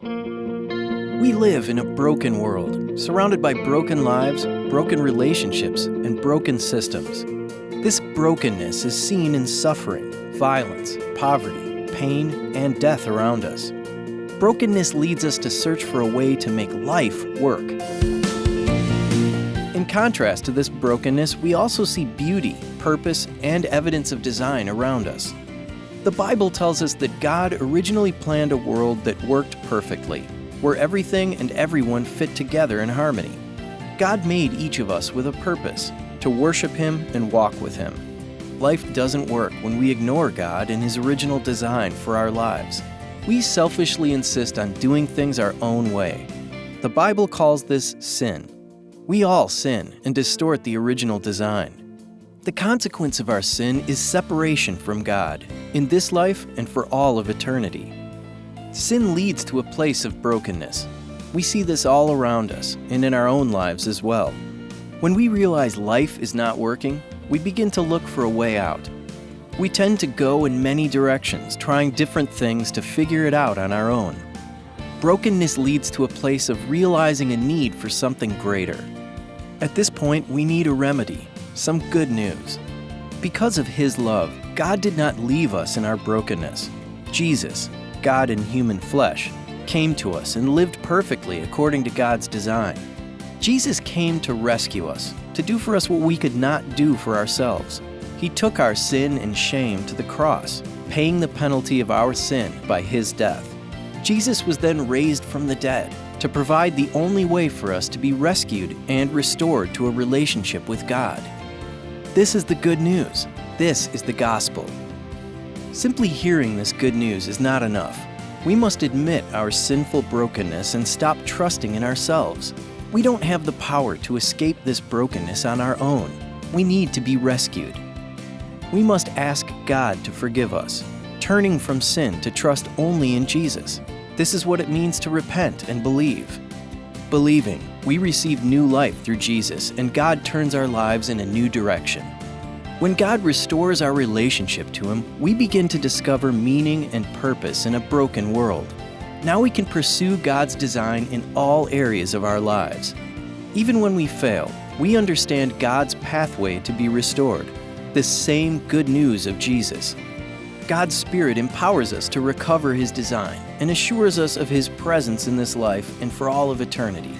We live in a broken world, surrounded by broken lives, broken relationships, and broken systems. This brokenness is seen in suffering, violence, poverty, pain, and death around us. Brokenness leads us to search for a way to make life work. In contrast to this brokenness, we also see beauty, purpose, and evidence of design around us. The Bible tells us that God originally planned a world that worked perfectly, where everything and everyone fit together in harmony. God made each of us with a purpose, to worship Him and walk with Him. Life doesn't work when we ignore God and His original design for our lives. We selfishly insist on doing things our own way. The Bible calls this sin. We all sin and distort the original design. The consequence of our sin is separation from God, in this life and for all of eternity. Sin leads to a place of brokenness. We see this all around us and in our own lives as well. When we realize life is not working, we begin to look for a way out. We tend to go in many directions, trying different things to figure it out on our own. Brokenness leads to a place of realizing a need for something greater. At this point, we need a remedy, some good news. Because of His love, God did not leave us in our brokenness. Jesus, God in human flesh, came to us and lived perfectly according to God's design. Jesus came to rescue us, to do for us what we could not do for ourselves. He took our sin and shame to the cross, paying the penalty of our sin by His death. Jesus was then raised from the dead to provide the only way for us to be rescued and restored to a relationship with God. This is the good news. This is the gospel. Simply hearing this good news is not enough. We must admit our sinful brokenness and stop trusting in ourselves. We don't have the power to escape this brokenness on our own. We need to be rescued. We must ask God to forgive us, turning from sin to trust only in Jesus. This is what it means to repent and believe. Believing, we receive new life through Jesus, and God turns our lives in a new direction. When God restores our relationship to Him, we begin to discover meaning and purpose in a broken world. Now we can pursue God's design in all areas of our lives. Even when we fail, we understand God's pathway to be restored, this same good news of Jesus. God's Spirit empowers us to recover His design and assures us of His presence in this life and for all of eternity.